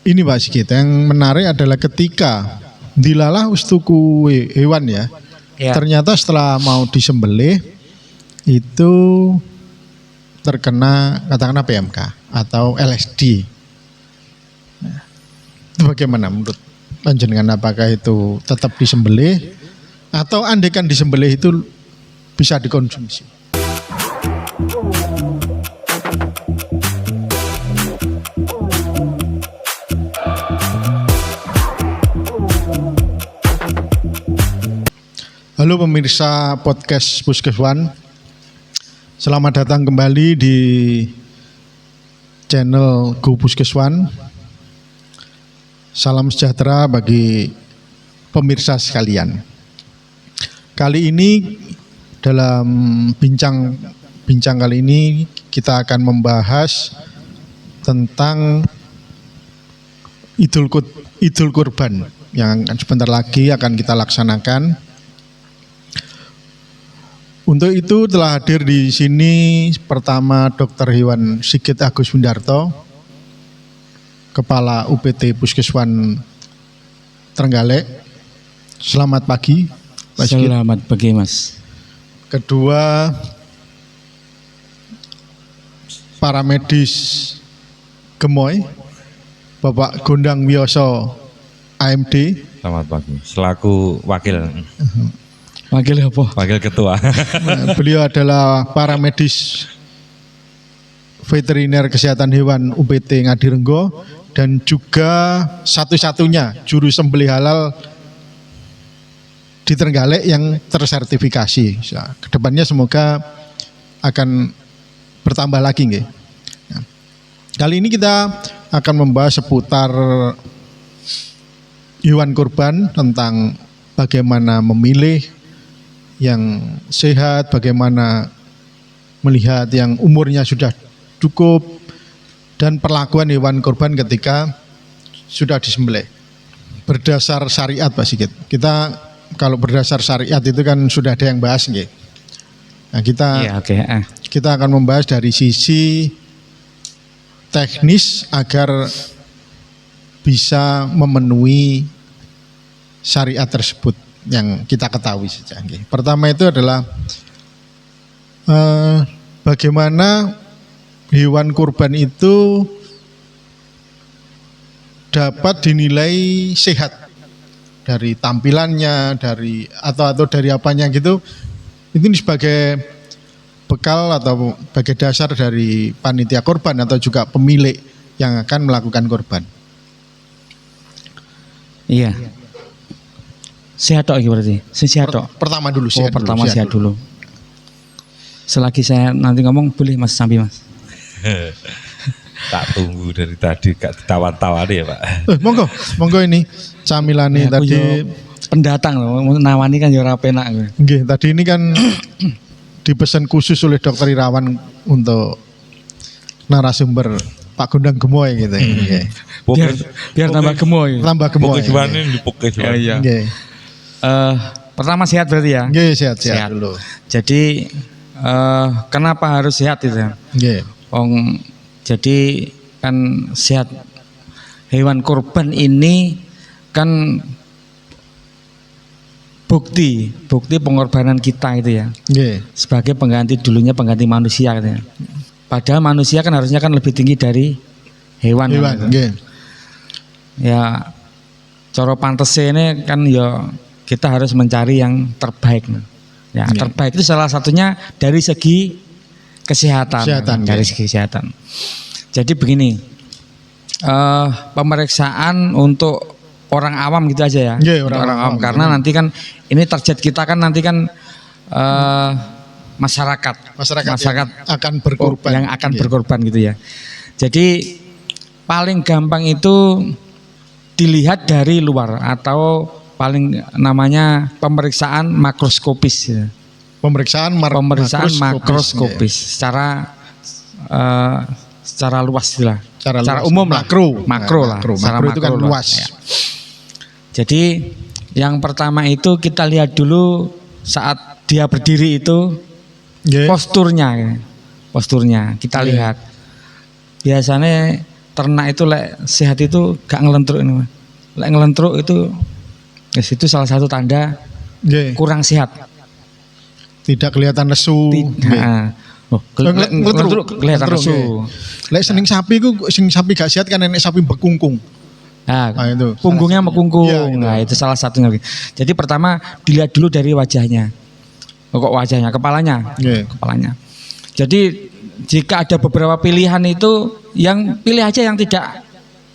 ini Pak Sigit, yang menarik adalah ketika dilalah wis tuku hewan ya. Ternyata setelah mau disembelih itu terkena katakanlah PMK atau LSD. Nah, itu bagaimana menurut panjenengan, apakah itu tetap disembelih atau andaikan disembelih itu bisa dikonsumsi? Halo pemirsa podcast Puskeswan, selamat datang kembali di channel Go Puskeswan. Salam sejahtera bagi pemirsa sekalian. Kali ini dalam bincang kali ini kita akan membahas tentang Idul Kurban yang sebentar lagi akan kita laksanakan. Untuk itu telah hadir di sini pertama Dr. Hewan Sigit Agus Windarto, Kepala UPT Puskeswan Trenggalek. Selamat pagi, Pak Sigit. Selamat pagi, Mas. Kedua, paramedis Gemoy, Bapak Gondang Wiyoso, AMD. Selamat pagi. Selaku wakil apa? Wakil ketua. Beliau adalah paramedis veteriner kesehatan hewan UPT Ngadirenggo dan juga satu-satunya juru sembelih halal di Trenggalek yang tersertifikasi. Kedepannya semoga akan bertambah lagi nggih. Nah, kali ini kita akan membahas seputar hewan kurban, tentang bagaimana memilih yang sehat, bagaimana melihat yang umurnya sudah cukup, dan perlakuan hewan kurban ketika sudah disembelih. Berdasar syariat Pak Sigit, kita kalau berdasar syariat itu kan sudah ada yang bahas nggih. Nah, kita akan membahas dari sisi teknis agar bisa memenuhi syariat tersebut yang kita ketahui saja. Pertama itu adalah bagaimana hewan kurban itu dapat dinilai sehat dari tampilannya, atau dari apanya gitu. Ini sebagai bekal atau sebagai dasar dari panitia kurban atau juga pemilik yang akan melakukan kurban. Iya. Sehat tok berarti. Sehat tok. Pertama dulu sehat. Sehat dulu. Selagi saya nanti ngomong boleh Mas Sambi, Mas. Tak tunggu dari tadi gak ditawar-tawar ya, Pak. Monggo ini camilane ya, tadi pendatang loh, nawani kan ya ora penak. Nggih, tadi ini kan dipesan khusus oleh Dokter Irawan untuk narasumber Pak Gondang Gemoy gitu. Biar tambah gemoy. Tambah gemoy. Iya. Pertama sehat berarti ya? Nggih, sehat dulu. Jadi kenapa harus sehat itu? Nggih. Jadi kan sehat, hewan kurban ini kan bukti pengorbanan kita itu ya. Nggih. Sebagai pengganti manusia gitu ya. Padahal manusia kan harusnya kan lebih tinggi dari hewan. Nggih. Ya, cara pantese ini kan ya kita harus mencari yang terbaik. Ya, terbaik itu salah satunya dari segi kesehatan. Dari segi kesehatan. Jadi begini, pemeriksaan untuk orang awam gitu aja ya. Orang awam karena nanti kan ini target kita kan nanti kan masyarakat akan berkorban. Yang akan berkorban gitu ya. Jadi paling gampang itu dilihat dari luar atau paling namanya pemeriksaan makroskopis ya. Pemeriksaan makroskopis secara luas lah. Secara umum makro lah. Makro itu kan luas. Ya. Jadi yang pertama itu kita lihat dulu saat dia berdiri itu posturnya kita lihat. Biasanya ternak itu lek sehat itu gak ngelentruk ini. Lek ngelentruk itu itu salah satu tanda Nggih. kurang sehat. Tidak kelihatan lesu. Nggih. Nah, oh, lek ngelentruk kelihatan Ngelentruk, lesu. Lek seneng sapi ku sing sapi gak sehat kan enek sapi bekungkung. Nah, itu punggungnya mekungkung. Iya, gitu. Nah, itu salah satunya. Jadi pertama dilihat dulu dari wajahnya. Kok wajahnya, kepalanya. Nggih. Kepalanya. Jadi jika ada beberapa pilihan itu yang pilih aja yang tidak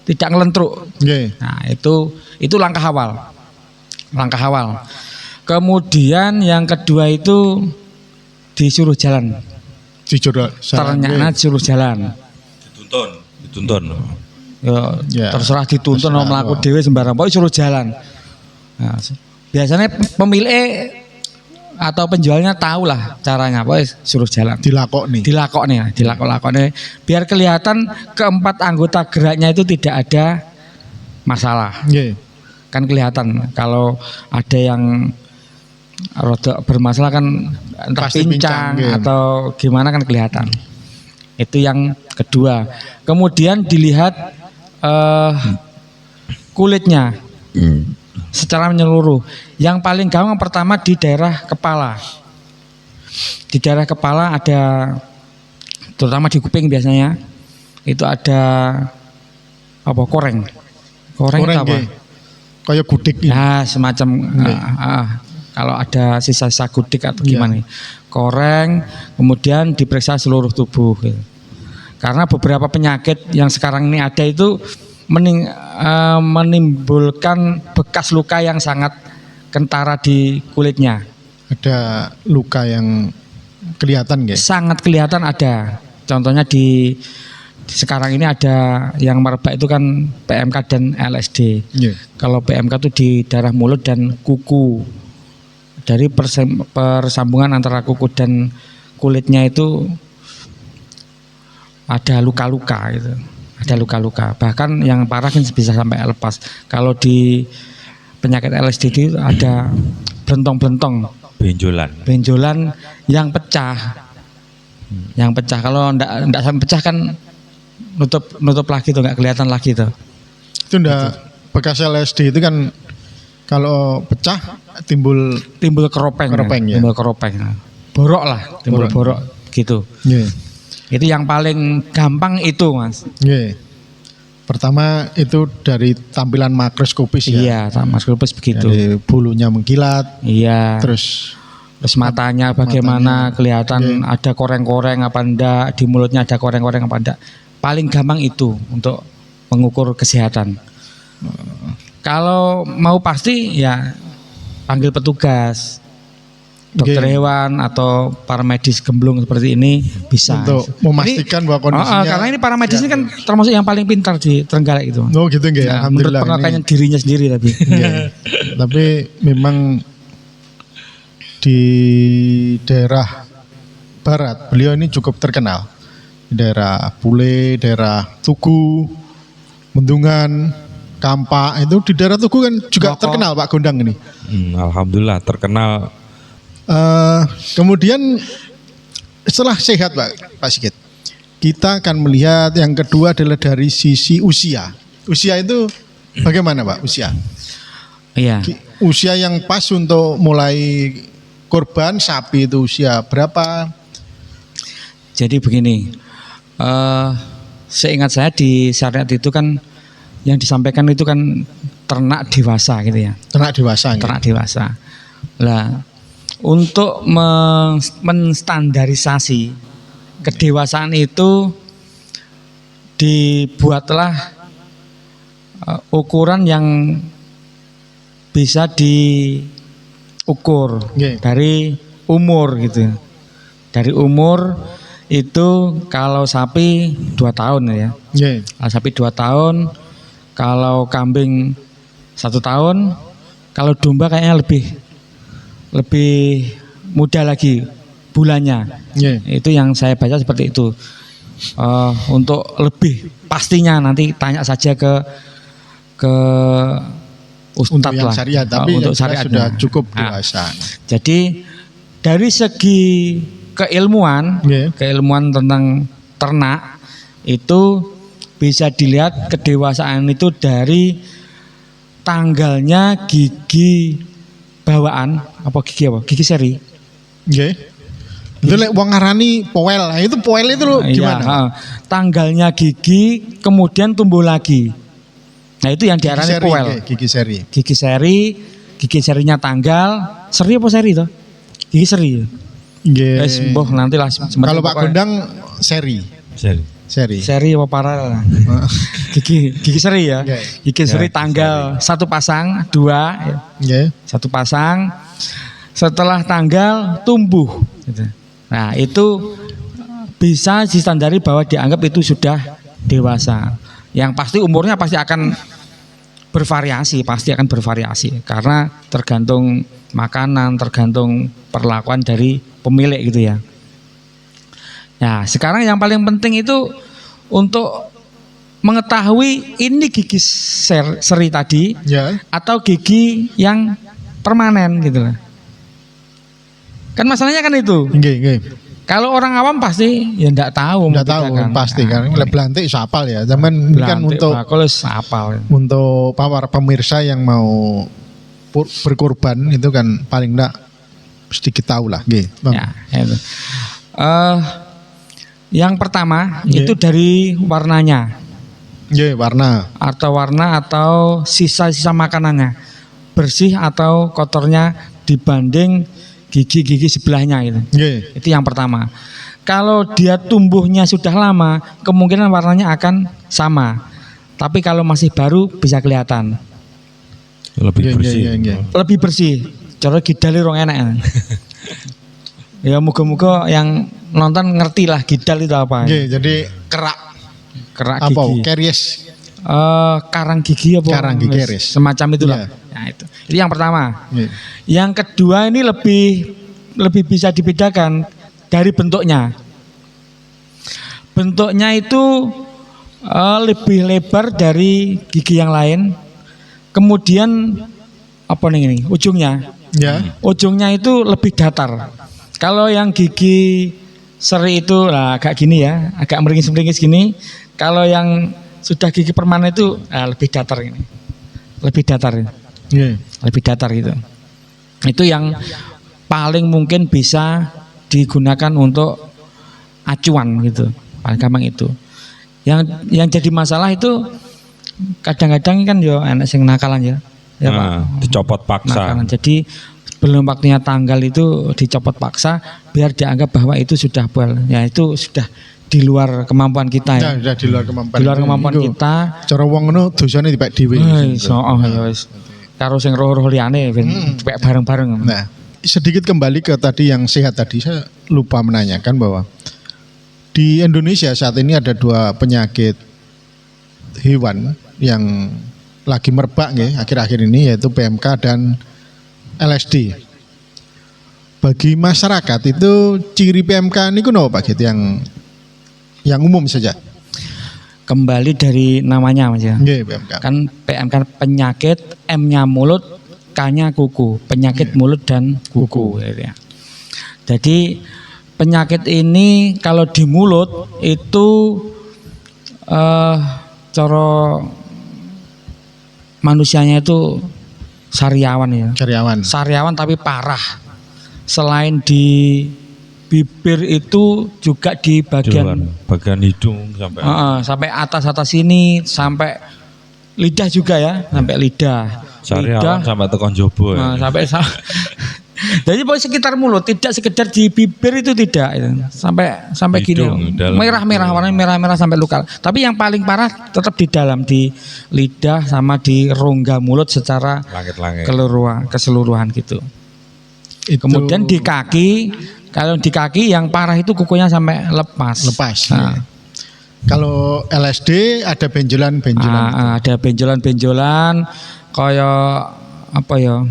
ngelentruk. Nggih. Nah, itu langkah awal. Langkah awal. Kemudian yang kedua itu disuruh jalan. Ternaknya disuruh jalan. Dituntun. Ya, terserah dituntun mau melaku dewe sembarang, pokoknya suruh jalan. Nah, biasanya pemilik atau penjualnya tahu lah caranya, pokoknya suruh jalan. Dilakok nih, biar kelihatan keempat anggota geraknya itu tidak ada masalah. Yeah. Kan kelihatan kalau ada yang rodok bermasalah kan entah Pasti pincang pincang, atau gimana kan kelihatan. Itu yang kedua. Kemudian dilihat kulitnya secara menyeluruh. Yang paling gampang pertama di daerah kepala. Di daerah kepala ada, terutama di kuping biasanya itu ada apa koreng itu apa? Kayak gudik. Nah, semacam kalau ada sisa-sisa gudik atau gimana? Koreng, kemudian diperiksa seluruh tubuh. Gitu. Karena beberapa penyakit yang sekarang ini ada itu menimbulkan bekas luka yang sangat kentara di kulitnya. Ada luka yang kelihatan guys? Sangat kelihatan ada. Contohnya di sekarang ini ada yang merebak itu kan PMK dan LSD. Yeah. Kalau PMK itu di daerah mulut dan kuku. Dari persambungan antara kuku dan kulitnya itu ada luka-luka gitu. Ada luka-luka. Bahkan yang parah kan bisa sampai lepas. Kalau di penyakit LSD itu ada belentong-belentong. Benjolan yang pecah. Yang pecah. Kalau enggak sampai pecah kan nutup lagi tuh, enggak kelihatan lagi tuh. Itu enggak bekas LSD itu kan kalau pecah timbul keropeng ya? Timbul keropeng. Borok lah, timbul borok gitu. Yeah. Itu yang paling gampang itu, Mas. Yeah. Pertama itu dari tampilan makroskopis ya. Iya, makroskopis begitu. Dari bulunya mengkilat. Iya. Terus matanya bagaimana, kelihatan ada koreng-koreng apa enggak, di mulutnya ada koreng-koreng apa enggak. Paling gampang itu untuk mengukur kesehatan. Kalau mau pasti ya panggil petugas. Dokter hewan atau paramedis gemblung seperti ini bisa untuk memastikan bahwa kondisinya karena ini paramedis ini kan termasuk yang paling pintar di Trenggalek itu. Oh gitu enggak ya? Menurut pengakuan dirinya sendiri tapi. Tapi memang di daerah barat beliau ini cukup terkenal. Di daerah Pule, daerah Tugu, Mendungan, Kampak, itu di daerah Tugu kan juga terkenal Pak Gondang ini. Alhamdulillah terkenal. Kemudian setelah sehat Pak Sigit, kita akan melihat yang kedua adalah dari sisi usia. Usia itu bagaimana Pak usia? Iya. Usia yang pas untuk mulai korban sapi itu usia berapa? Jadi begini, seingat saya di syariat itu kan yang disampaikan itu kan ternak dewasa gitu ya. Ternak dewasa. Ternak dewasa. Lah, untuk menstandarisasi kedewasaan itu dibuatlah ukuran yang bisa diukur dari umur gitu. Dari umur itu kalau sapi 2 tahun ya. Kalau sapi 2 tahun, kalau kambing 1 tahun, kalau domba kayaknya lebih muda lagi bulannya. Itu yang saya baca seperti itu. Untuk lebih pastinya nanti tanya saja ke ustadz lah. Syariat, tapi untuk syariat sudah cukup dewasa. Jadi dari segi keilmuan tentang ternak itu bisa dilihat kedewasaan itu dari tanggalnya gigi bawaan gigi seri. Nggih. Itu lek wong ngarani poel. Nah, itu poel itu lo gimana? Iya, tanggalnya gigi kemudian tumbuh lagi. Nah, itu yang diarani poel. Gigi seri. Gigi serinya tanggal, seri apa seri toh? Gigi seri. Nggih. Wis mbah nanti lah. Kalau Pak Gondang seri. Seri. Seri apa paralel? Gigi seri ya. Nggih. Gigi seri tanggal satu pasang, dua. Nggih. Satu pasang. Setelah tanggal tumbuh. Gitu. Nah, itu bisa distandari bahwa dianggap itu sudah dewasa. Yang pasti umurnya pasti akan bervariasi karena tergantung makanan, tergantung perlakuan dari pemilik gitu ya. Nah, sekarang yang paling penting itu untuk mengetahui ini gigi seri tadi Ya. atau gigi yang permanen gitu lah. Kan masalahnya kan itu. Nggih. Kalau orang awam pasti ya enggak tahu. Enggak tahu pasti kan. Lek Blantik iso apal ya. Zaman ini kan untuk apal. Untuk para pemirsa yang mau berkorban itu kan paling enggak sedikit tahu lah, nggih. Bang. Ya, itu. Yang pertama Nggih. itu dari warnanya. Nggih, warna Atau sisa-sisa makanannya. Bersih atau kotornya dibanding gigi-gigi sebelahnya itu. Nggih. Itu yang pertama. Kalau dia tumbuhnya sudah lama, kemungkinan warnanya akan sama. Tapi kalau masih baru bisa kelihatan. Lebih bersih. Lebih bersih. Cara gidal rong enak. Ya muga-muga yang nonton ngerti lah gidal itu apa. Nggih, jadi kerak Kerak apa? gigi. Karies. Karang gigi apa? Karang gigi keris. Semacam itulah. Iya. Nah, itu yang pertama. Nggih. Yang kedua ini lebih bisa dibedakan dari bentuknya. Bentuknya itu lebih lebar dari gigi yang lain. Kemudian apa nih ini? Ujungnya. Ya. Ujungnya itu lebih datar. Kalau yang gigi seri itu lah agak gini ya, agak meringis-meringis gini. Kalau yang sudah gigi permanen itu lebih datar ini. Lebih datar ini. Nggih. Lebih datar gitu. Itu yang paling mungkin bisa digunakan untuk acuan gitu. Paling gampang itu. Yang jadi masalah itu kadang-kadang kan yo enak sing nakalan ya. Ya Pak. Dicopot paksa. Nakalan. Jadi sebelum waktunya tanggal itu dicopot paksa biar dianggap bahwa itu sudah poel. Ya itu sudah di luar kemampuan kita ya. Sudah di luar kemampuan. Di luar kemampuan Iku, kita. Cara wong ngono dosane dipek dhewe. Ya wis. Karo sing roh-roh liyane ben dipek bareng-bareng. Nah, sedikit kembali ke tadi yang sehat tadi, saya lupa menanyakan bahwa di Indonesia saat ini ada 2 penyakit hewan yang lagi merebak nggih akhir-akhir ini, yaitu PMK dan LSD. Bagi masyarakat itu ciri PMK ini napa Pak Git, yang umum saja? Kembali dari namanya Mas ya. Nggih, PMK. Kan PMK penyakit, M-nya mulut, K-nya kuku, penyakit mulut dan kuku gitu ya. Jadi penyakit ini kalau di mulut itu cara manusianya itu sariawan ya. Sariawan tapi parah. Selain di bibir itu juga di bagian hidung sampai atas sini, sampai lidah juga ya, sampai lidah. Sariawan sampai tekan jobo ya. Jadi pokoknya sekitar mulut, tidak sekedar di bibir itu tidak, sampai Hidung, gini, merah-merah, warnanya merah-merah sampai luka. Tapi yang paling parah tetap di dalam, di lidah sama di rongga mulut secara keseluruhan gitu. Kemudian di kaki, kalau di kaki yang parah itu kukunya sampai lepas. Nah. Kalau LSD ada benjolan-benjolan. Ada benjolan-benjolan, kayak apa ya?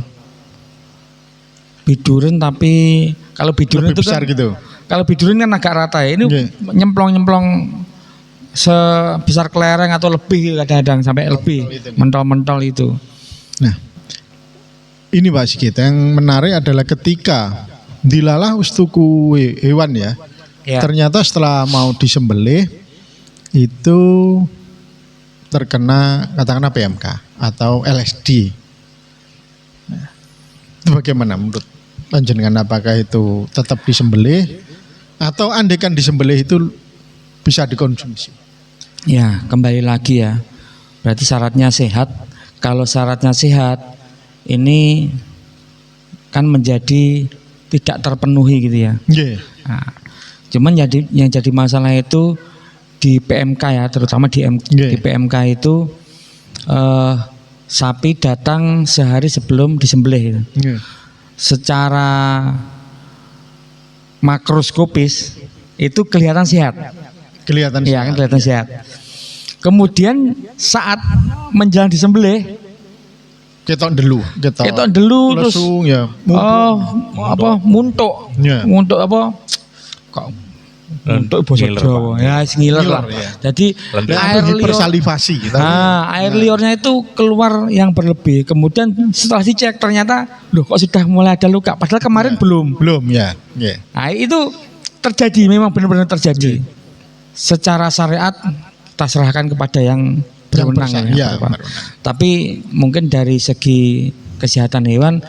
Bidurin, tapi kalau bidurin lebih itu besar kan, gitu. Kalau bidurin kan agak rata ya. Ini nyemplong-nyemplong sebesar kelereng atau lebih kadang-kadang sampai lebih mentol-mentol itu. Nah, ini Pak Sigit yang menarik adalah ketika dilalah ustuku hewan ya. Ternyata setelah mau disembelih itu terkena katakanlah PMK atau LSD. Nah, itu bagaimana menurut panjenengan, apakah itu tetap disembelih atau andaikan disembelih itu bisa dikonsumsi? Ya, kembali lagi ya. Berarti syaratnya sehat. Kalau syaratnya sehat, ini kan menjadi tidak terpenuhi gitu ya. Yeah. Nah, cuman yang jadi masalah itu di PMK ya, terutama di PMK itu sapi datang sehari sebelum disembelih gitu. Yeah. Secara makroskopis itu kelihatan sehat. Kelihatan Iya kan, kelihatan sehat. Kemudian saat menjelang disembelih, ketok dulu, terus lesung ya. muntuk. Ya. Muntuk apa? Kok muntuk bahasa Jawa. Ya, ngiler lah. Ya. Jadi air liur hipersalivasi. air liurnya itu keluar yang berlebih. Kemudian setelah dicek ternyata loh kok sudah mulai ada luka, padahal kemarin belum. Belum ya. Yeah. Nah, itu terjadi, memang benar-benar terjadi. Secara syariat kita serahkan kepada yang berwenang ya, tapi mungkin dari segi kesehatan hewan,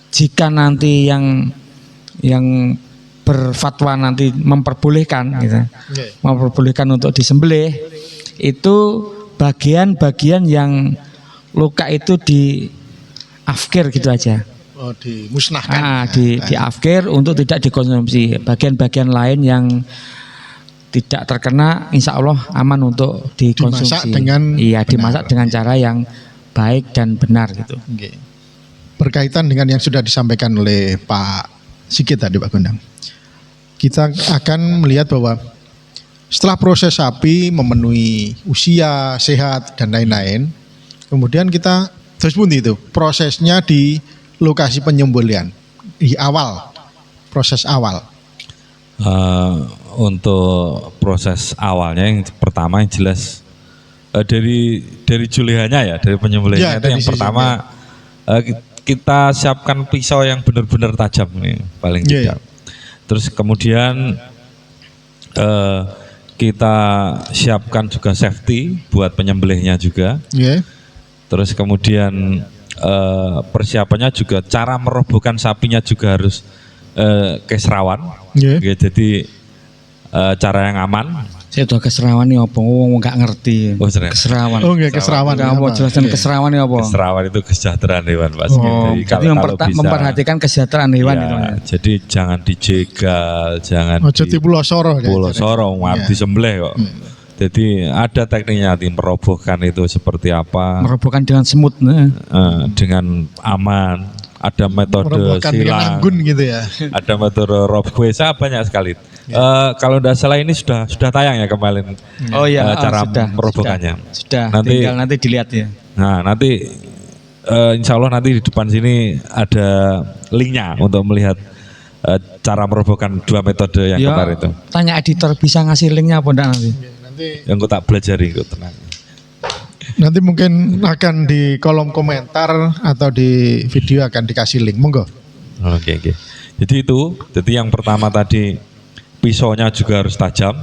jika nanti yang berfatwa nanti memperbolehkan gitu, memperbolehkan untuk disembelih, itu bagian-bagian yang luka itu di afkir gitu aja. Oh, dimusnahkan. Di afkir untuk tidak dikonsumsi. Bagian-bagian lain yang tidak terkena, insya Allah aman untuk dikonsumsi. Dimasak dengan cara yang baik dan benar gitu. Okay. Berkaitan dengan yang sudah disampaikan oleh Pak Sigit tadi, Pak Gondang, kita akan melihat bahwa setelah proses sapi memenuhi usia, sehat dan lain-lain, kemudian kita terus pun itu prosesnya di lokasi penyembelihan di awal, proses awal. Untuk proses awalnya yang pertama yang jelas dari julehannya ya, dari penyembelihannya itu yang pertama kita siapkan pisau yang benar-benar tajam nih paling tidak. Terus kemudian kita siapkan juga safety buat penyembelihnya juga. Terus kemudian persiapannya juga cara merobohkan sapinya juga harus keserawan. Jadi cara yang aman. Saya udah keserawan nih apa? Nggak ngerti. Keserawan. Keserawan. Kamu jelaskan keserawan nih apa? Keserawan itu kesejahteraan hewan, Pak. Jadi memperhatikan kesejahteraan hewan itu. Jadi jangan dijegal, jangan pulau soro mati sembelih kok. Jadi ada tekniknya, merobohkan itu seperti apa? Merobohkan dengan semut, dengan aman. Ada metode silang, gitu ya. Ada metode rob kuesa, banyak sekali. Kalau tidak salah ini sudah tayang ya kemarin. Cara merobohkannya. Sudah. Nanti, tinggal nanti dilihat ya. Nah nanti insya Allah nanti di depan sini ada linknya untuk melihat cara merobohkan dua metode yang kemarin itu. Tanya editor bisa ngasih linknya apa enggak nanti? Yang tak pelajari kok, tenang. Nanti mungkin akan di kolom komentar atau di video akan dikasih link, monggo. Oke. Jadi yang pertama tadi pisaunya juga harus tajam.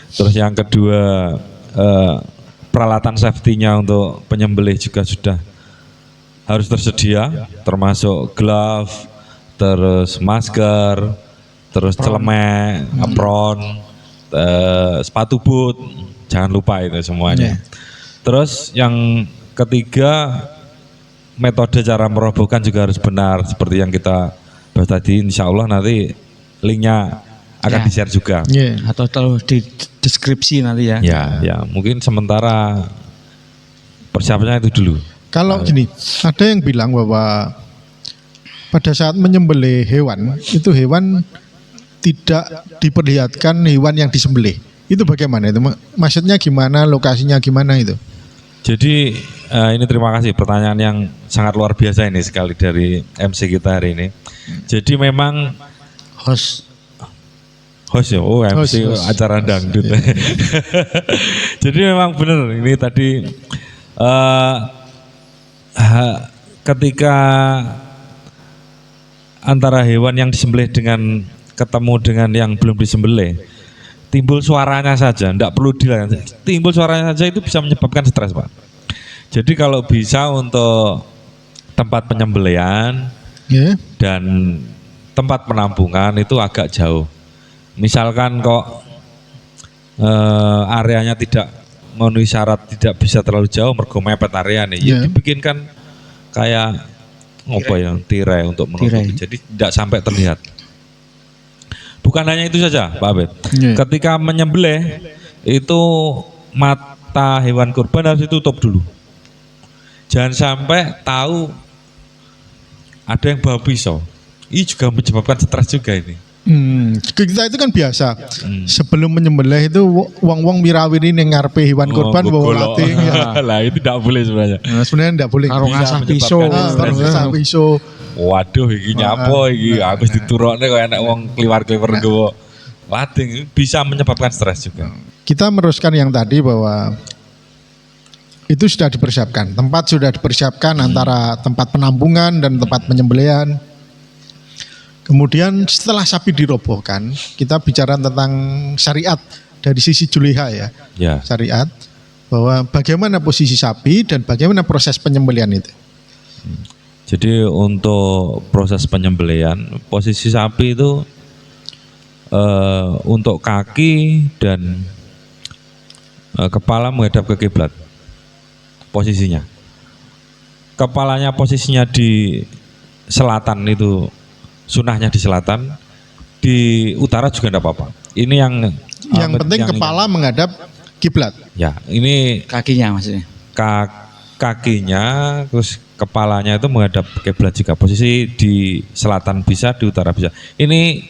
Terus yang kedua peralatan safety-nya untuk penyembelih juga sudah harus tersedia, termasuk glove, terus masker, terus celemek, apron, sepatu boot, jangan lupa itu semuanya. Terus yang ketiga, metode cara merobohkan juga harus benar seperti yang kita bahas tadi. Insya Allah nanti linknya akan di-share juga. Atau taruh di deskripsi nanti ya. Ya, mungkin sementara persiapannya itu dulu. Kalau gini, ada yang bilang bahwa pada saat menyembelih hewan, itu hewan tidak diperlihatkan hewan yang disembelih. Itu bagaimana itu? Maksudnya gimana, lokasinya gimana itu? Jadi ini terima kasih, pertanyaan yang sangat luar biasa ini sekali dari MC kita hari ini. Jadi memang host ya, MC host. Acara dangdut. Jadi memang benar ini tadi ketika antara hewan yang disembelih dengan ketemu dengan yang belum disembelih, timbul suaranya saja, tidak perlu dilakukan. Timbul suaranya saja itu bisa menyebabkan stres, Pak. Jadi kalau bisa untuk tempat penyembelihan Ya. dan tempat penampungan itu agak jauh. Misalkan kok areanya tidak memenuhi syarat, tidak bisa terlalu jauh, mergo mepet area nih, ya Ya. dibikinkan kayak apa ya, tirai untuk menutupi. Jadi tidak sampai terlihat. Bukan hanya itu saja, Pak Abed. Ya. Ketika menyembelih itu mata hewan kurban harus ditutup dulu. Jangan sampai tahu ada yang bawa pisau. Ini juga menyebabkan stres juga ini. Kita itu kan biasa. Sebelum menyembelih itu wong-wong mirawiri ning ngarepe hewan kurban bawa latih. Ya. Lah itu tidak boleh sebenarnya. Nah, sebenarnya enggak boleh. Karo ngasah pisau. Karo ngasah pisau. Waduh, iki nyapo iki? Habis diturokne kaya enek wong kliwar-kliwar nggawa lading, bisa menyebabkan stres juga. Kita meneruskan yang tadi bahwa itu sudah dipersiapkan. Tempat sudah dipersiapkan antara tempat penampungan dan tempat penyembelihan. Kemudian setelah sapi dirobohkan, kita bicara tentang syariat dari sisi juleha ya. Ya. Syariat bahwa bagaimana posisi sapi dan bagaimana proses penyembelihan itu. Jadi untuk proses penyembelihan, posisi sapi itu untuk kaki dan kepala menghadap ke kiblat. Posisinya. Kepalanya posisinya di selatan itu, sunahnya di selatan, di utara juga tidak apa-apa. Ini Yang penting kepala menghadap kiblat. Ya, ini Kakinya maksudnya. kakinya, terus kepalanya itu menghadap kiblat juga. Posisi di selatan bisa, di utara bisa. Ini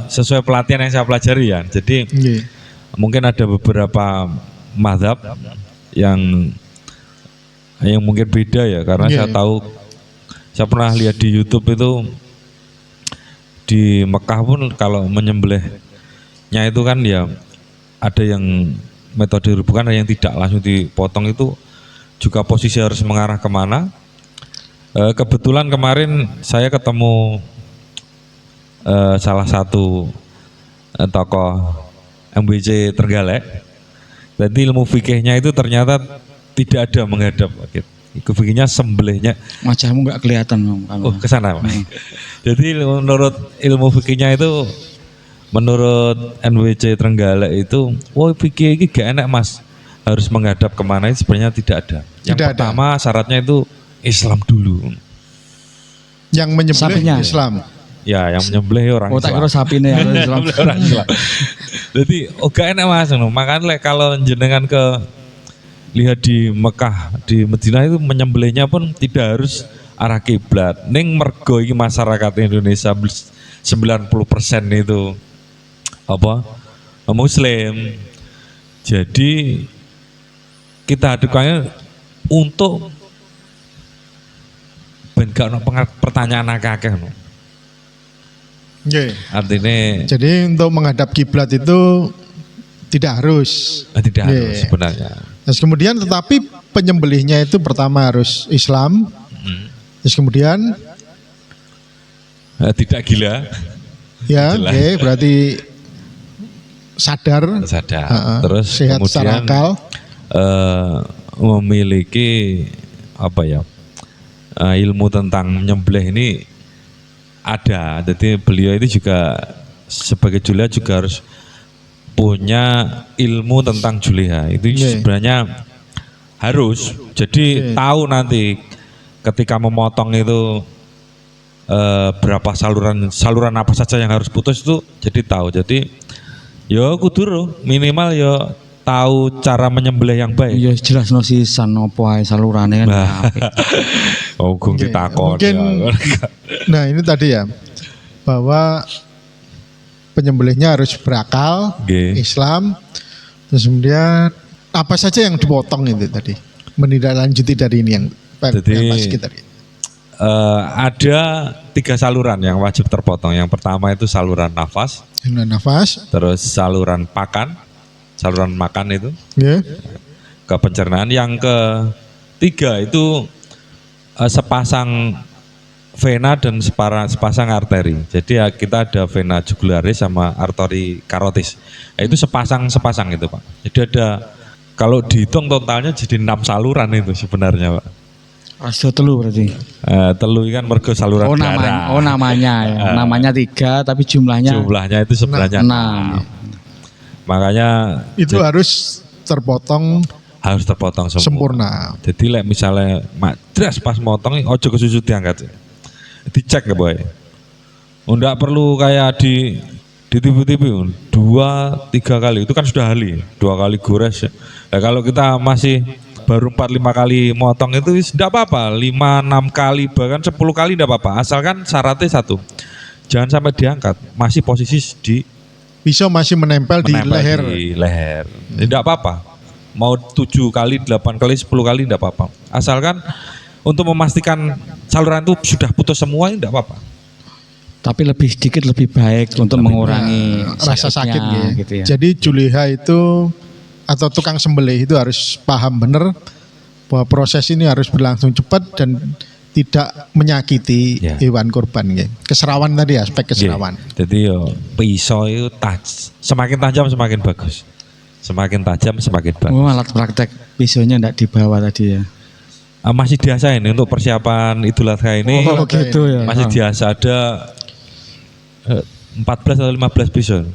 sesuai pelatihan yang saya pelajari ya. Jadi mungkin ada beberapa mazhab yang mungkin beda ya, karena saya tahu, saya pernah lihat di YouTube itu di Mekah pun kalau menyembelihnya itu kan ya ada yang metode bukan, ada yang tidak langsung dipotong, itu juga posisi harus mengarah kemana. Kebetulan kemarin saya ketemu salah satu tokoh MBC Trenggalek. Jadi ilmu fikihnya itu ternyata tidak ada menghadap. Fikihnya sembelihnya. Wajahmu nggak kelihatan, Om. Oh, ke sana, Pak. Jadi menurut ilmu fikihnya itu, menurut NWC Trenggalek itu, fikih ini gak enak, Mas. Harus menghadap kemana, itu sebenarnya tidak ada. Yang Tidak pertama syaratnya itu Islam dulu. Yang menyembelih Sapinya. Islam. Ya, yang menyembelih orang Tak Islam. kira sapine Islam. Orang Islam. Jadi, gak enak, Mas. Makanya kalau jenengan lihat di Mekah, di Madinah itu menyembelihnya pun tidak harus arah kiblat. Ning mergo iki masyarakat Indonesia 90% itu apa? Muslim. Jadi kita adukannya untuk ben gak ono pertanyaan akeh. Artinya Jadi untuk menghadap kiblat itu tidak harus. tidak harus sebenarnya. Terus kemudian tetapi penyembelihnya itu pertama harus Islam. Terus kemudian Tidak gila. ya, Jelas. oke, berarti sadar, Terus sehat secara kemudian akal. Memiliki apa ya, ilmu tentang menyembelih ini ada. Jadi beliau itu juga sebagai juleha juga harus punya ilmu tentang juleha. Itu sebenarnya harus. Jadi tahu nanti ketika memotong itu berapa saluran apa saja yang harus putus, itu jadi tahu. Jadi yo kudu minimal yo tahu cara menyembelih yang baik. Iya jelas no sisan opo ae salurane kan. Oh, gong ditakon. Mungkin, nah ini tadi ya, bahwa penyembelihnya harus berakal, Islam, terus kemudian apa saja yang dipotong itu tadi, menindaklanjuti dari ini yang Mas kita tadi. Ada 3 saluran yang wajib terpotong. Yang pertama itu saluran nafas, terus saluran makan itu, ke pencernaan. Yang ketiga itu sepasang vena dan sepasang arteri. Jadi ya kita ada vena jugularis sama arteri karotis. Nah, itu sepasang itu Pak. Jadi ada, kalau dihitung totalnya jadi 6 saluran itu sebenarnya Pak. Rasio telu berarti. Telu kan mergo saluran darah. Namanya ya. Namanya 3 tapi jumlahnya itu sebenarnya 6. Makanya itu harus terpotong sempurna. Jadi misalnya matras pas motong ojo kesusu diangkat. Dicek ya boy. Enggak perlu kayak di TV-TV 2-3 kali itu kan sudah ahli, 2 kali gores. Nah, kalau kita masih baru 4-5 kali motong itu tidak apa-apa, 5-6 kali bahkan 10 kali tidak apa-apa, asalkan syaratnya satu, jangan sampai diangkat, masih posisi di pisau masih menempel di leher. Tidak apa-apa, mau 7 kali, 8 kali, 10 kali tidak apa-apa, asalkan untuk memastikan saluran itu sudah putus semua tidak apa-apa. Tapi lebih sedikit lebih baik untuk mengurangi rasa sakit gitu ya. Jadi juleha itu atau tukang sembelih itu harus paham benar bahwa proses ini harus berlangsung cepat dan tidak menyakiti hewan kurban ya. Keserawan tadi, aspek keserawan. Jadi pisau itu semakin tajam semakin bagus. Semakin tajam semakin bagus. Alat praktek pisaunya enggak dibawa tadi ya. Masih biasa ini untuk persiapan Idul Adha ini. Gitu ya. Masih biasa ada 14 atau 15 pisau.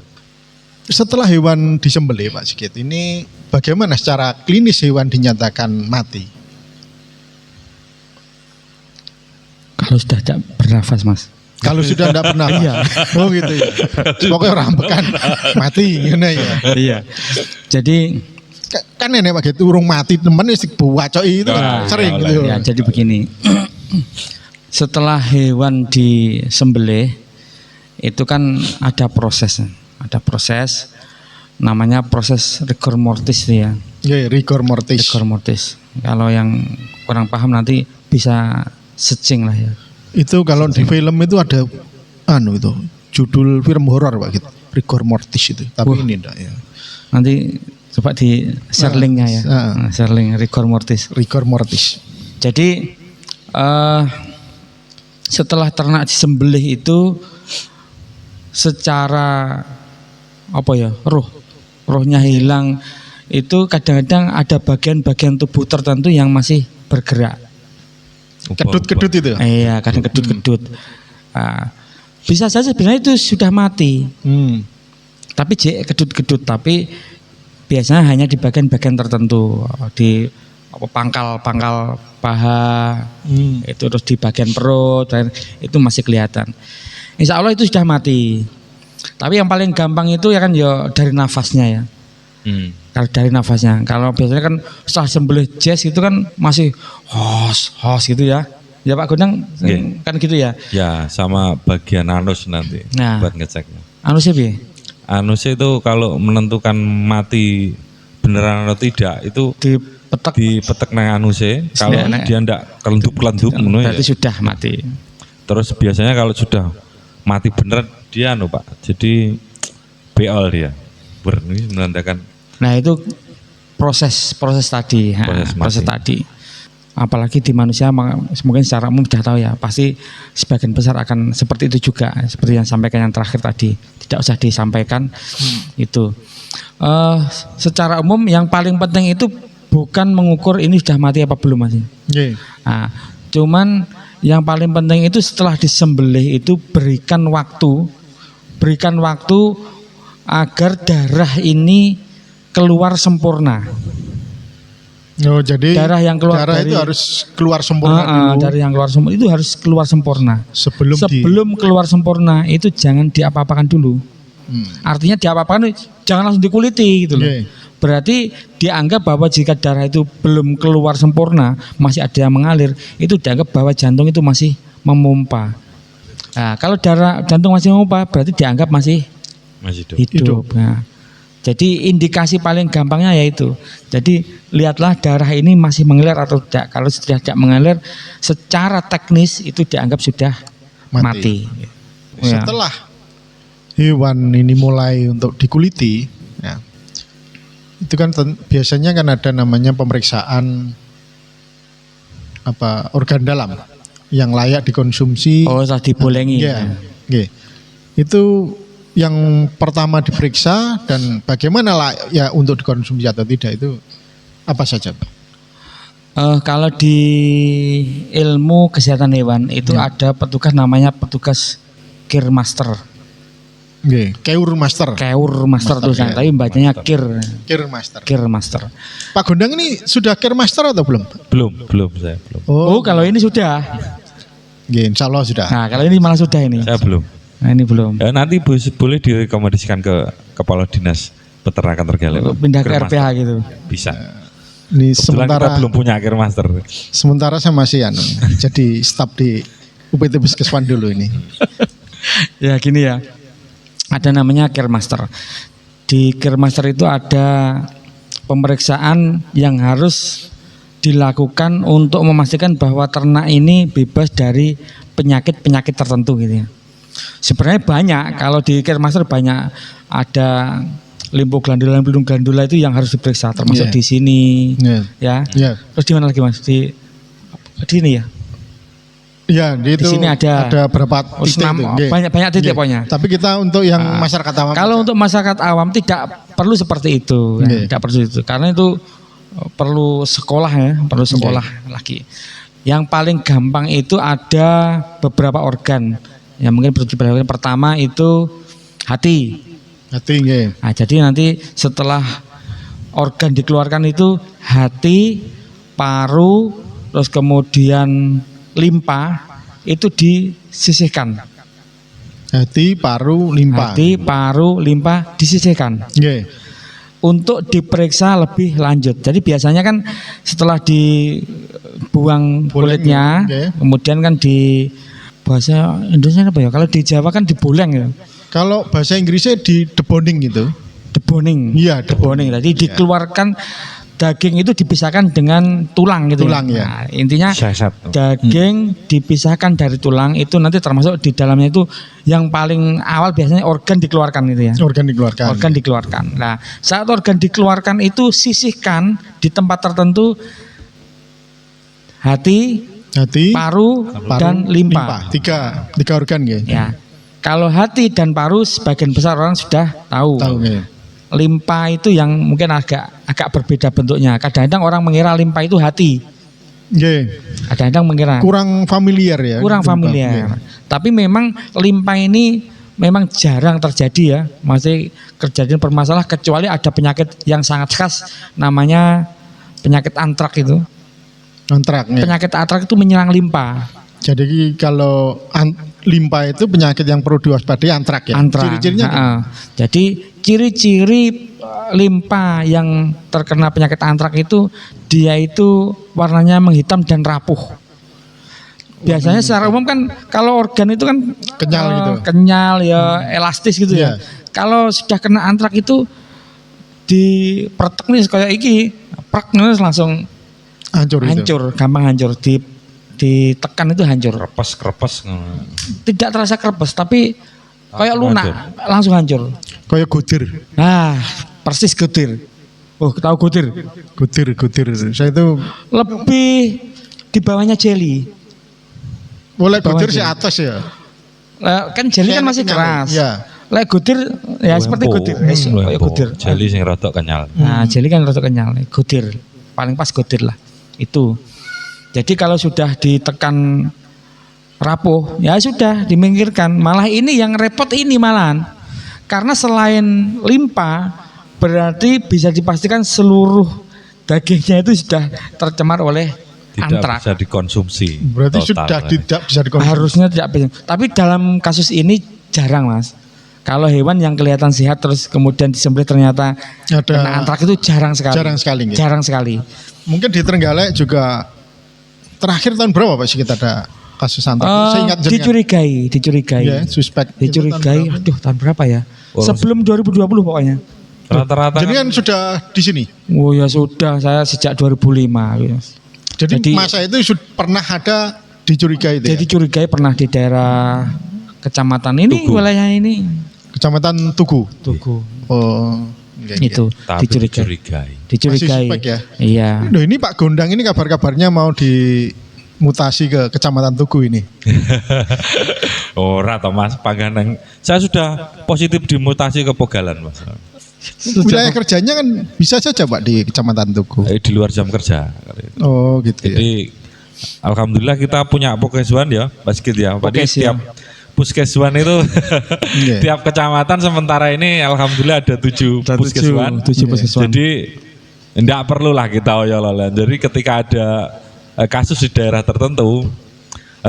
Setelah hewan disembelih Pak Sigit, ini bagaimana secara klinis hewan dinyatakan mati? Kalau sudah tidak bernafas Mas. Kalau sudah tidak bernafas. Iya. Oh gitu ya. Pokoknya rambekan mati gini ya. Iya. Jadi kan nenek Pak Sigit urung mati temen wis buwacoki itu sering gitu. Ya, jadi begini. Setelah hewan disembelih itu kan ada proses namanya proses rigor mortis ya. Ya, rigor mortis. Kalau yang kurang paham nanti bisa searching lah ya. Itu kalau di film itu ada itu judul film horor Pak gitu. Rigor mortis itu. Tapi ini enggak ya. Nanti coba di share linknya ya. Share link rigor mortis. Jadi setelah ternak disembelih itu secara rohnya hilang, itu kadang-kadang ada bagian-bagian tubuh tertentu yang masih bergerak. Kedut-kedut itu. Iya, kadang kedut-kedut. Bisa saja sebenarnya itu sudah mati. Tapi kedut-kedut, tapi biasanya hanya di bagian-bagian tertentu, di pangkal paha, itu terus di bagian perut, dan itu masih kelihatan. Insya Allah itu sudah mati. Tapi yang paling gampang itu ya kan dari nafasnya ya. Kalau dari nafasnya, kalau biasanya kan setelah sembelih jazz itu kan masih hos gitu ya. Ya Pak Gunang kan gitu ya. Ya, sama bagian anus nanti buat ngeceknya. Anusnya bi? Anusnya itu kalau menentukan mati beneran atau tidak itu dipetek nang anusnya. Kalau dia ndak kelendup berarti sudah mati. Terus biasanya kalau sudah mati beneran dia Pak. Jadi beol dia. Ini menandakan. Nah, itu proses tadi. Proses tadi. Apalagi di manusia mungkin secara umum sudah tahu ya, pasti sebagian besar akan seperti itu juga, seperti yang sampaikan yang terakhir tadi, tidak usah disampaikan itu. Secara umum yang paling penting itu bukan mengukur ini sudah mati apa belum masih. Nah, cuman yang paling penting itu setelah disembelih itu berikan waktu agar darah ini keluar sempurna. Jadi darah yang keluar itu harus keluar sempurna dulu. Darah yang keluar sempurna itu harus keluar sempurna. Sebelum keluar sempurna itu jangan diapa-apakan dulu. Artinya diapa-apakan jangan langsung dikuliti gitu loh. Berarti dianggap bahwa jika darah itu belum keluar sempurna, masih ada yang mengalir, itu dianggap bahwa jantung itu masih memompa. Nah, kalau jantung masih memompa berarti dianggap masih hidup. Nah, jadi indikasi paling gampangnya yaitu, jadi lihatlah darah ini masih mengalir atau tidak. Kalau sudah tidak mengalir, secara teknis itu dianggap sudah mati. Setelah hewan ini mulai untuk dikuliti, ya, itu kan biasanya kan ada namanya pemeriksaan organ dalam. yang layak dikonsumsi. Oh, sudah dibolengi. Ya, nggih. Itu yang pertama diperiksa dan bagaimana layak ya untuk dikonsumsi atau tidak itu apa saja, Pak? Kalau di ilmu kesehatan hewan itu ada petugas namanya petugas Kirmaster. Nggih, Keur Master. Keur Master tulisan, tapi bacanya Keur Master. Kirmaster. Pak Gondang ini sudah Keur Master atau belum? Belum saya belum. Oh, kalau ini sudah. Nggih, insya Allah sudah. Nah, kalau ini malah sudah ini. Saya belum. Nah, ini belum. Nanti boleh direkomendasikan ke Kepala Dinas Peternakan Trenggalek. Pindah ke RPH gitu. Bisa. Ini Kebetulan kita belum punya Kirmaster. Sementara saya masih jadi staf di UPT Puskeswan dulu ini. Ya gini ya. Ada namanya Kirmaster. Di Kirmaster itu ada pemeriksaan yang harus dilakukan untuk memastikan bahwa ternak ini bebas dari penyakit-penyakit tertentu gitu ya. Sebenarnya banyak, kalau di Kirmaster banyak, ada limfoglandula, glandula itu yang harus diperiksa, termasuk di sini, ya. Terus di mana lagi Mas? Di ini ya. Ya, di sini ada berapa titik itu? Banyak titik pokoknya. Tapi kita untuk yang masyarakat awam. Kalau untuk masyarakat awam tidak perlu seperti itu, ya, tidak perlu itu. Karena itu perlu sekolah ya, perlu sekolah lagi. Yang paling gampang itu ada beberapa organ. Yang mungkin perlu diperhatikan. Pertama itu hati. Hati, nggih. Nah, jadi nanti setelah organ dikeluarkan itu hati, paru, terus kemudian limpa itu disisihkan. Hati, paru, limpa. Hati, paru, limpa disisihkan. Nggih. Untuk diperiksa lebih lanjut. Jadi biasanya kan setelah dibuang kulitnya, kemudian kan di bahasa Indonesia apa ya? Kalau di Jawa kan diboleng ya. Kalau bahasa Inggrisnya di deboning gitu. Deboning. Iya, deboning. Jadi dikeluarkan daging itu dipisahkan dengan tulang gitu. Tulang ya. Nah, intinya daging dipisahkan dari tulang itu nanti termasuk di dalamnya itu yang paling awal biasanya organ dikeluarkan gitu ya. Organ dikeluarkan. Organ dikeluarkan. Nah, saat organ dikeluarkan itu sisihkan di tempat tertentu hati, paru dan limpa. Tiga organ ya. Ya. Kalau hati dan paru sebagian besar orang sudah tahu. Ya. Limpa itu yang mungkin agak berbeda bentuknya. Kadang-kadang orang mengira limpa itu hati. Kadang-kadang mengira. Kurang familiar ya. Kurang familiar. Tapi memang limpa ini memang jarang terjadi ya. Masih kejadian bermasalah kecuali ada penyakit yang sangat khas namanya penyakit antrak itu. Antrak. Penyakit antrak itu menyerang limpa. Jadi kalau limpa itu penyakit yang perlu diwaspadai antrak ya. Antrak. Ciri-cirinya. Jadi ciri-ciri limpa yang terkena penyakit antrak itu dia itu warnanya menghitam dan rapuh. Biasanya secara umum kan kalau organ itu kan kenyal gitu. Kenyal ya, elastis gitu ya. Kalau sudah kena antrak itu dipertek nih kayak iki, prek langsung hancur, gampang hancur. Ditekan itu hancur. Krepes. Tidak terasa krepes tapi kayak lunak, langsung hancur. Kayak godir. Nah, persis godir. Oh, tahu godir? Godir. Saya itu lebih di bawahnya jelly. Boleh godir si atas ya. Kan jelly kan masih keras. Ya. Lek godir ya seperti godir. Kayak godir. Jelly sing rada kenyal. Nah, jelly kan rada kenyal. Godir. Paling pas godir lah. Itu. Jadi kalau sudah ditekan rapuh, ya sudah dimingkirkan. Malah ini yang repot ini malahan. Karena selain limpa, berarti bisa dipastikan seluruh dagingnya itu sudah tercemar oleh antrak. Tidak bisa dikonsumsi. Berarti sudah tidak bisa dikonsumsi. Harusnya tidak bisa. Tapi dalam kasus ini jarang Mas. Kalau hewan yang kelihatan sehat terus kemudian disembelih ternyata kena antrak itu jarang sekali. Jarang sekali. Mungkin di Trenggalek juga terakhir tahun berapa Pak sih kita ada kasus antrak? Saya ingat dicurigai. Ya, suspek. Dicurigai. Tahun berapa ya? Sebelum 2020 pokoknya. Rata-rata. Jadi kan sudah di sini. Oh ya sudah, saya sejak 2005. Jadi masa itu pernah ada dicurigai itu. Jadi dicurigai pernah di daerah kecamatan ini, Tugu. wilayah ini. Kecamatan Tugu. Oh. Itu dicurigai. Masih suspek ya? Iya. Loh, ini Pak Gondang ini kabar-kabarnya mau mutasi ke Kecamatan Tugu ini? Ora toh Mas, pangganan. Saya sudah positif dimutasi ke Pogalan Mas. Wilayah kerjanya kan bisa saja Pak di Kecamatan Tugu. Di luar jam kerja. Oh gitu ya. Jadi alhamdulillah kita punya Pokeswan ya, Mas Kit ya. Jadi setiap puskeswan itu tiap kecamatan sementara ini alhamdulillah ada 7 puskeswan. 7 puskeswan. Jadi tidak perlulah kita oyol-oyolan. Jadi ketika ada kasus di daerah tertentu,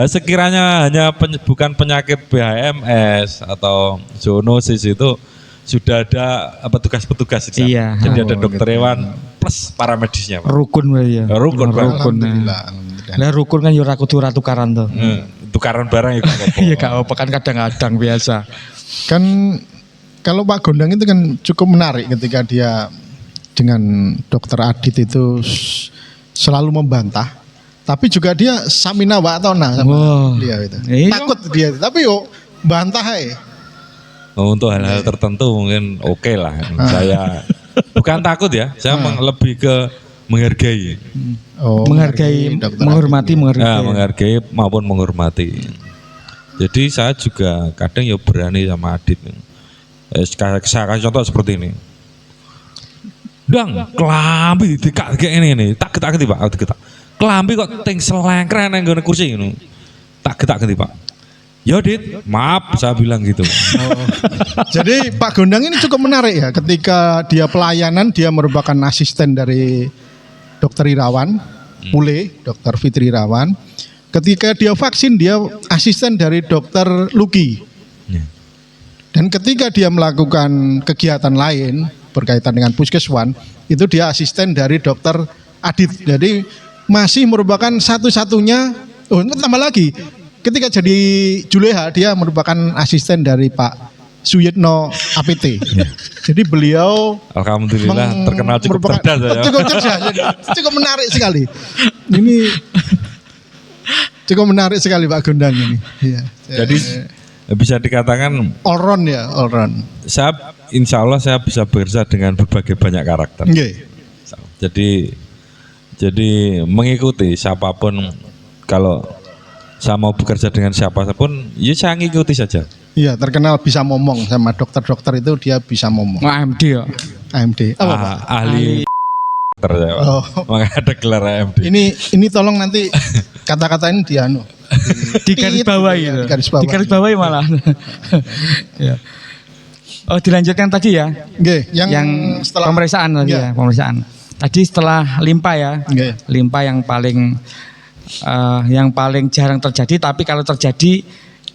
sekiranya hanya bukan penyakit BHMS atau zoonosis itu sudah ada petugas-petugas. Iya. Jadi ada dokter hewan plus para medisnya. Pak. Rukun ya. Rukun. Alhamdulillah. Lah rukun kan yo ora kudu tukaran to. Tukaran barang ya gak apa-apa. Iya gak apa kan kadang-kadang biasa. Kan kalau Pak Gondang itu kan cukup menarik ketika dia dengan Dokter Adit itu selalu membantah, tapi juga dia samina wa ta'na sama dia itu. Takut dia, tapi yo bantah aja. Untuk hal-hal tertentu mungkin oke lah. Saya bukan takut ya, saya lebih ke menghargai. Menghargai, menghormati, menghargai maupun menghormati. Jadi saya juga kadang ya berani sama Adit. Saya kasih contoh seperti ini. Dang, kelambi dikak kayak ini, tak getak Pak, getak. Kelambi kok ting selengkren yang gak kursi ini, tak getak Pak. Ya Dit, maaf saya bilang gitu. Jadi Pak Gondang ini cukup menarik ya, ketika dia pelayanan dia merupakan asisten dari Dokter Irawan, Pule, Dokter Fitri Irawan. Ketika dia vaksin dia asisten dari Dokter Luki. Dan ketika dia melakukan kegiatan lain berkaitan dengan puskeswan, itu dia asisten dari Dokter Adit. Jadi masih merupakan satu-satunya. Tambah lagi, ketika jadi Juleha dia merupakan asisten dari Pak Suyitno APT. Jadi beliau alhamdulillah terkenal cukup cerdas ya. Cukup cerdas, cukup menarik sekali. Ini cukup menarik sekali Pak Gondang ini. Ya. Jadi bisa dikatakan all round ya, all round. Saya insya Allah saya bisa bekerja dengan berbagai banyak karakter. Jadi mengikuti siapapun, kalau saya mau bekerja dengan siapapun, ya saya ngikuti saja. Iya, terkenal bisa ngomong sama dokter-dokter itu dia bisa ngomong. AMD ya. AMD. Apa Pak? Ahli dokter ya. Makanya ada gelar AMD. Ini tolong nanti kata-kata ini di garis bawah gitu. Di garis bawah malah. Ya. Oh, dilanjutkan tadi ya. Yang setelah pemeriksaan tadi ya, pemeriksaan. Tadi setelah limpa ya. Limpa yang paling jarang terjadi, tapi kalau terjadi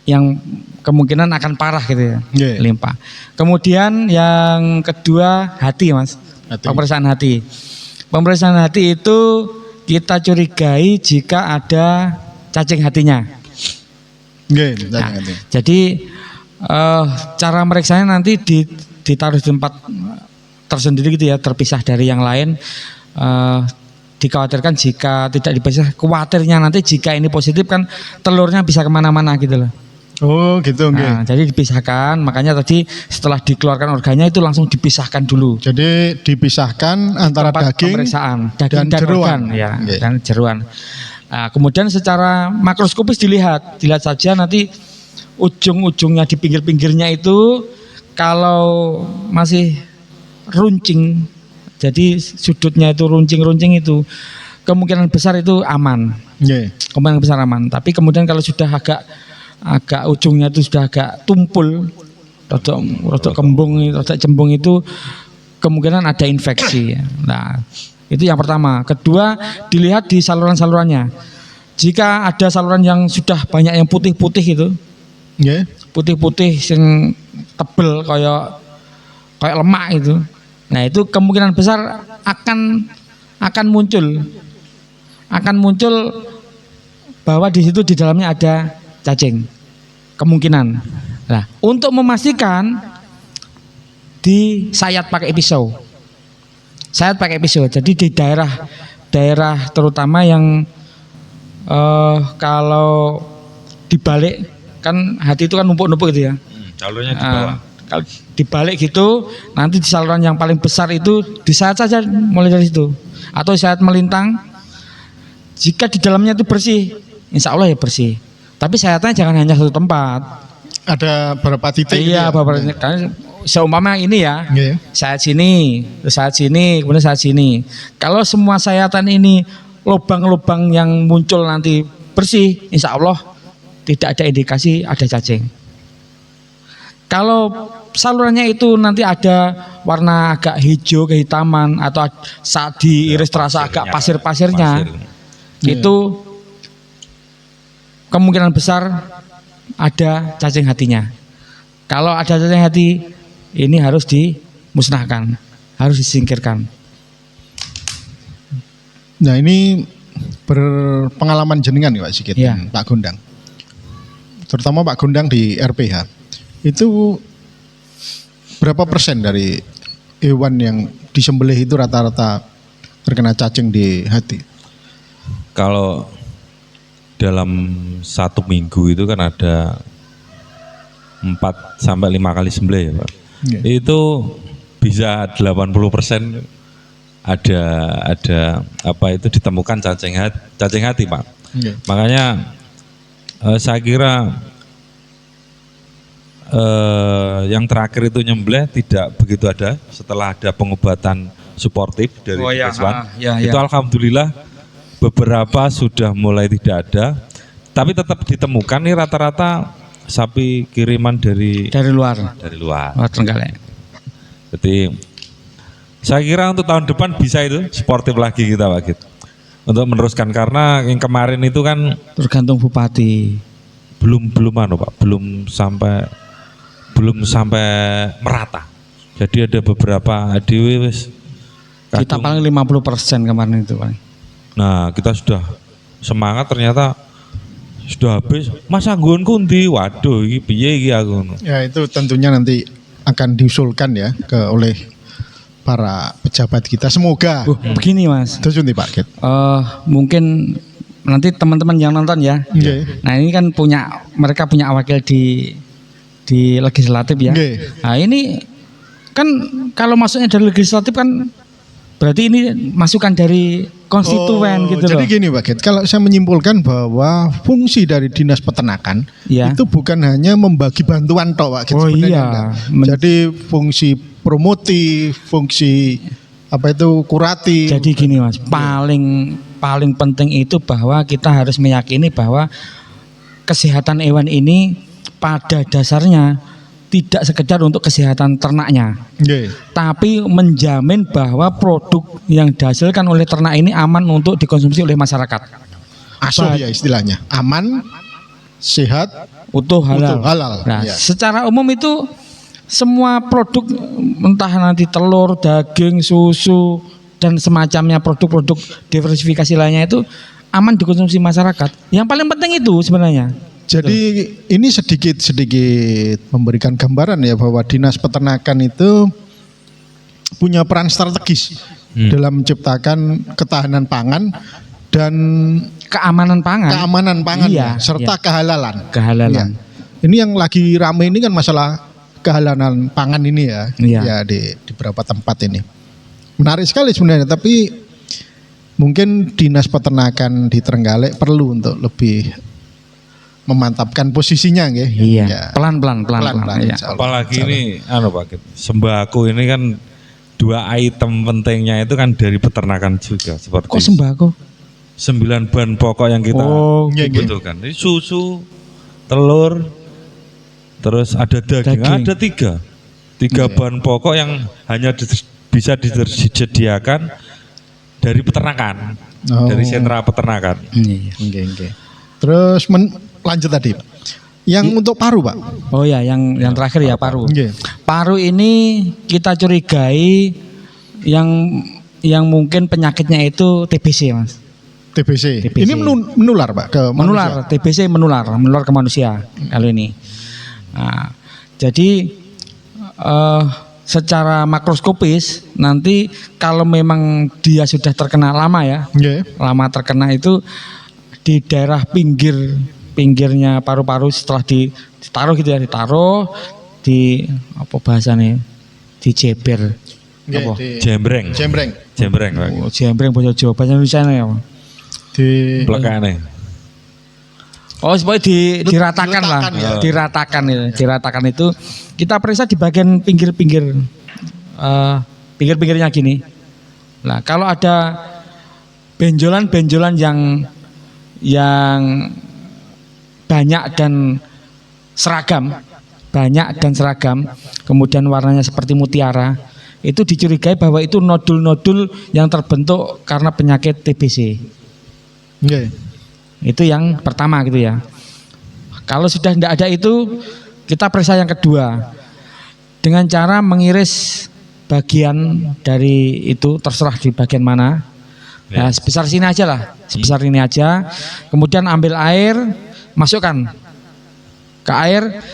yang kemungkinan akan parah gitu ya. Limpa. Kemudian yang kedua hati, Mas. Pemeriksaan hati. Pemeriksaan hati itu kita curigai jika ada cacing hatinya. Jadi cara meriksanya nanti ditaruh di tempat tersendiri gitu ya, terpisah dari yang lain. Dikhawatirkan jika tidak dipisah, khawatirnya nanti jika ini positif kan telurnya bisa kemana-mana gitu loh. Oh gitu. Nah, jadi dipisahkan, makanya tadi setelah dikeluarkan organnya itu langsung dipisahkan dulu. Jadi dipisahkan antara daging dan jeruan ya, dan jeruan. Nah, kemudian secara makroskopis dilihat saja nanti ujung-ujungnya di pinggir-pinggirnya itu kalau masih runcing, jadi sudutnya itu runcing-runcing itu kemungkinan besar itu aman. Kemungkinan besar aman. Tapi kemudian kalau sudah agak ujungnya itu sudah agak tumpul, rodok kembung, rodok cembung itu kemungkinan ada infeksi. Nah, itu yang pertama. Kedua, dilihat di saluran-salurannya. Jika ada saluran yang sudah banyak yang putih-putih itu, putih-putih yang tebel kayak lemak itu, nah itu kemungkinan besar akan muncul bahwa di situ di dalamnya ada cacing, kemungkinan. Nah, untuk memastikan disayat pakai pisau. Sayat pakai pisau. Jadi di daerah terutama yang kalau dibalik kan hati itu kan numpuk-numpuk gitu ya. Jalurnya di bawah. Kalau dibalik gitu, nanti di saluran yang paling besar itu disayat saja mulai dari situ. Atau sayat melintang Jika di dalamnya itu bersih, insya Allah ya bersih. Tapi syaratnya jangan hanya satu tempat. Ada berapa titik? Iya, beberapa titik. Karena seumpama ini ya, Iya. saat sini, kemudian saat sini. Kalau semua sayatan ini lubang-lubang yang muncul nanti bersih, insya Allah tidak ada indikasi ada cacing. Kalau salurannya itu nanti ada warna agak hijau kehitaman atau saat diiris terasa agak pasir-pasirnya, itu kemungkinan besar ada cacing hatinya. Kalau ada cacing hati, ini harus dimusnahkan, harus disingkirkan. Nah ini berpengalaman jenengan nih Pak Sigit, Iya. Pak Gondang. Terutama Pak Gondang di RPH. Itu berapa persen dari hewan yang disembelih itu rata-rata terkena cacing di hati? Kalau dalam 1 minggu itu kan ada 4 sampai 5 kali sembelih ya Pak. Iya. Itu bisa 80% ada apa itu ditemukan cacing hati Pak. Iya. Makanya saya kira yang terakhir itu nyembelih tidak begitu ada setelah ada pengobatan suportif dari Keswan. Itu alhamdulillah beberapa sudah mulai tidak ada, tapi tetap ditemukan nih rata-rata sapi kiriman dari luar. luar. Trenggalek. Jadi saya kira untuk tahun depan bisa itu sportif lagi kita Pak Git. Untuk meneruskan karena yang kemarin itu kan Tergantung bupati. belum anu Pak, belum sampai merata. Jadi ada beberapa ADW wis Kita paling 50% kemarin itu paling. Nah, kita sudah semangat ternyata sudah habis. Mas anggun kunti, waduh iki piye iki aku. Ya itu tentunya nanti akan diusulkan ya oleh para pejabat kita. Semoga. Begini Mas. Terus nanti Pak Git. Mungkin nanti teman-teman yang nonton ya. Nggih. Nah ini kan mereka punya wakil di legislatif ya. Nggih. Nah ini kan kalau masuknya dari legislatif kan berarti ini masukan dari konstituen gitu jadi loh. gini Pak Git, kalau saya menyimpulkan bahwa fungsi dari Dinas Peternakan Ya. itu bukan hanya membagi bantuan tok Pak Git Oh sebenarnya iya. enggak. Jadi fungsi promotif, fungsi apa itu kuratif. Jadi gini Mas, paling penting itu bahwa kita harus meyakini bahwa kesehatan hewan ini pada dasarnya tidak sekedar untuk kesehatan ternaknya, Nggih. tapi menjamin bahwa produk yang dihasilkan oleh ternak ini aman untuk dikonsumsi oleh masyarakat. Asuh ya istilahnya. Aman, sehat, Utuh halal. utuh, halal. Nah, Ya. secara umum itu semua produk entah nanti telur, daging, susu dan semacamnya produk-produk diversifikasi lainnya itu aman dikonsumsi masyarakat. Yang paling penting itu sebenarnya. Jadi ini sedikit memberikan gambaran ya bahwa Dinas Peternakan itu punya peran strategis dalam menciptakan ketahanan pangan dan Keamanan pangan. keamanan pangan Iya, ya, serta kehalalan. Kehalalan. Ya. Ini yang lagi rame ini kan masalah kehalalan pangan ini ya, Iya. ya di beberapa tempat ini. Menarik sekali sebenarnya, tapi mungkin Dinas Peternakan di Trenggalek perlu untuk lebih memantapkan posisinya nggih. Iya. Ya. Pelan-pelan. Pelan-pelan, Iya. insya Allah. Apalagi ini Pak Git, sembako ini kan 2 item pentingnya itu kan dari peternakan juga seperti Kok sembako? 9 bahan pokok yang kita Oh, butuhkan. Ini susu, telur, terus ada daging. Daging. Ada 3 bahan pokok yang hanya bisa disediakan dari peternakan, Oh. dari sentra peternakan. Iya. Nggih. Terus lanjut tadi, Pak. Yang untuk paru, Pak. Oh ya, yang terakhir ya paru. Nggih. Paru ini kita curigai yang mungkin penyakitnya itu TBC, Mas. TBC. TBC. Ini menular, Pak, ke Menular, TBC menular ke manusia kali ini. Nah, jadi secara makroskopis nanti kalau memang dia sudah terkena lama ya, Nggih. lama terkena itu di daerah pinggirnya paru-paru setelah ditaruh gitu ya, ditaruh di apa bahasanya, dijeber. Nggih, Apa? di- Jembreng. Jembreng. Jembreng, Pak. Oh, jembreng bahasa Jawa, bahasa Indonesia ya. Di Plekane. Oh, supaya diratakan lah, diletakan ya. diratakan itu kita periksa di bagian pinggir-pinggir, pinggir-pinggirnya gini. Nah, kalau ada benjolan-benjolan yang banyak dan seragam, kemudian warnanya seperti mutiara, itu dicurigai bahwa itu nodul-nodul yang terbentuk karena penyakit TBC. Nggih. Itu yang pertama gitu ya. Kalau sudah tidak ada itu, kita periksa yang kedua dengan cara mengiris bagian dari itu, terserah di bagian mana. Nah, sebesar sini aja lah, sebesar ini aja. Kemudian ambil air, masukkan ke air.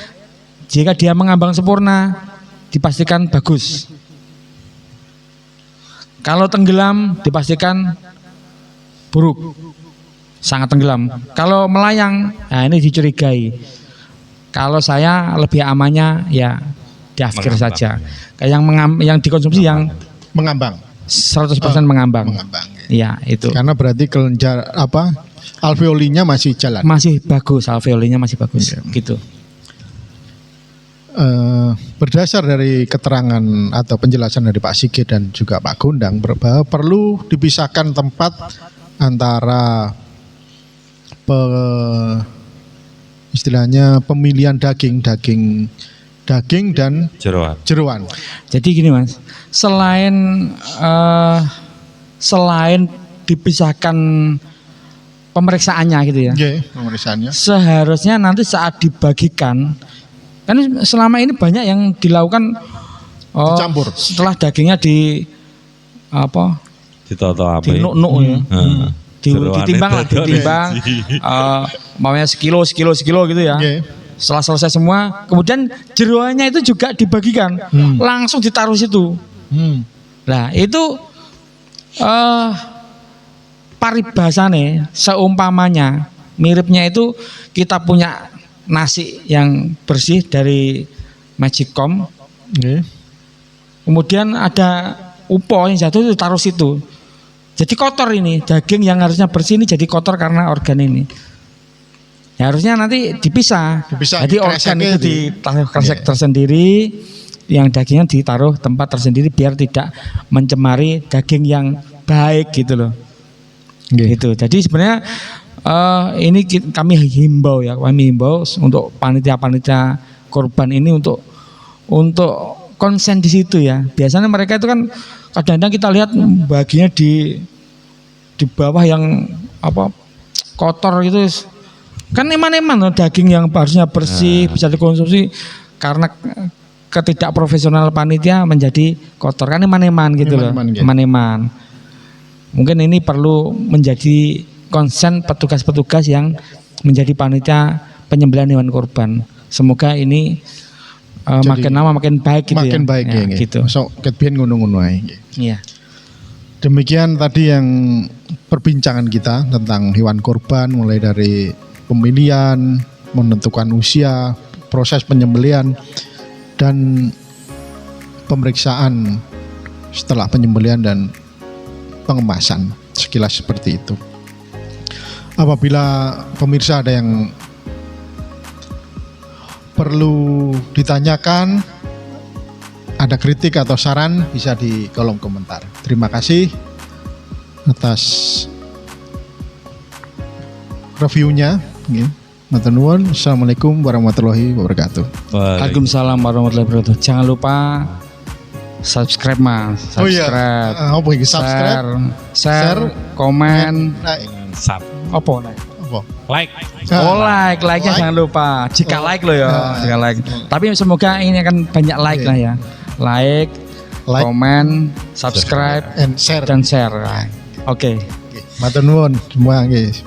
Jika dia mengambang sempurna, dipastikan bagus. Kalau tenggelam, dipastikan buruk, sangat tenggelam. Kalau melayang, nah ini dicurigai. Kalau saya lebih amannya ya diafkir saja. Kayak yang dikonsumsi yang Mengambang. 100% mengambang. Mengambang. Ya itu. Karena berarti kelenjar alveolinya masih jalan. Masih bagus, alveolinya masih bagus. Gitu. Berdasar dari keterangan atau penjelasan dari Pak Sigit dan juga Pak Gondang bahwa perlu dipisahkan tempat antara istilahnya pemilihan daging dan jeroan. Jadi gini Mas, selain dipisahkan pemeriksaannya gitu ya. Pemeriksaannya. Seharusnya nanti saat dibagikan, kan selama ini banyak yang dilakukan dicampur. Setelah dagingnya dinuk-nuk ya. Ditimbang maunya sekilo gitu ya. Setelah selesai semua, kemudian jeroannya itu juga dibagikan, langsung ditaruh situ. Nah itu paribasane seumpamanya miripnya itu kita punya nasi yang bersih dari Magicom, kemudian ada upo yang jatuh itu taruh situ. Jadi kotor ini, daging yang harusnya bersih ini jadi kotor karena organ ini. Ya, harusnya nanti dipisah. Jadi organ itu ditaruh kresek tersendiri, yang dagingnya ditaruh tempat tersendiri biar tidak mencemari daging yang baik gitu loh. Gitu. Jadi sebenarnya ini kami himbau untuk panitia korban ini untuk konsen di situ ya. Biasanya mereka itu kan kadang-kadang kita lihat baginya di bawah yang kotor gitu. Kan eman-eman daging yang harusnya bersih bisa dikonsumsi karena ketidakprofesional panitia menjadi kotor kan eman-eman gitu loh. Eman-eman. Mungkin ini perlu menjadi konsen petugas-petugas yang menjadi panitia penyembelihan hewan kurban. Semoga ini makin lama makin baik gitu makin baik ya, gitu. Sok ketbian ngono-ngono ae. Iya. Demikian tadi yang perbincangan kita tentang hewan kurban, mulai dari pemilihan, menentukan usia, proses penyembelihan, dan pemeriksaan setelah penyembelihan dan pengemasan. Sekilas seperti itu. Apabila pemirsa ada yang perlu ditanyakan, ada kritik atau saran, bisa di kolom komentar. Terima kasih atas reviewnya. Matur nuwun. Assalamualaikum warahmatullahi wabarakatuh. Waalaikumsalam warahmatullahi wabarakatuh. Jangan lupa subscribe Mas. Subscribe. Share, komen. Like. Like-nya jangan lupa. Jika like lo ya, jika like. Tapi semoga ini akan banyak like lah ya. Like, komen, subscribe, and share. dan share. Oke. Matur nuwun semua guys.